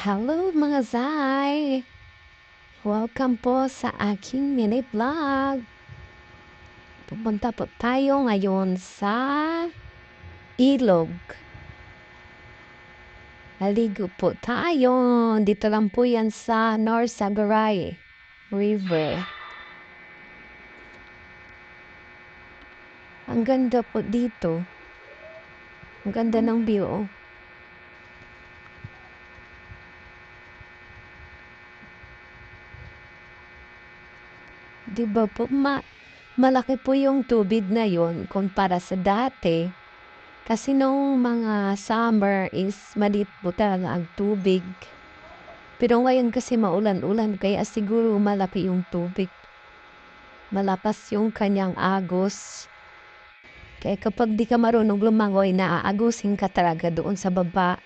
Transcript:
Hello mga Zay! Welcome po sa aking mini vlog. Pupunta po tayo ngayon sa ilog. Naligo po tayo. Dito lang po yan sa North Sagaray River. Ang ganda po dito. Ang ganda ng view. Diba po, malaki po yung tubig na yon kumpara sa dati. Kasi nung mga summer is maliit po talaga ang tubig. Pero ngayon kasi maulan-ulan kaya siguro malaki yung tubig. Malakas yung kanyang agos. Kaya kapag di ka marunong lumangoy, naaagusin ka talaga doon sa baba.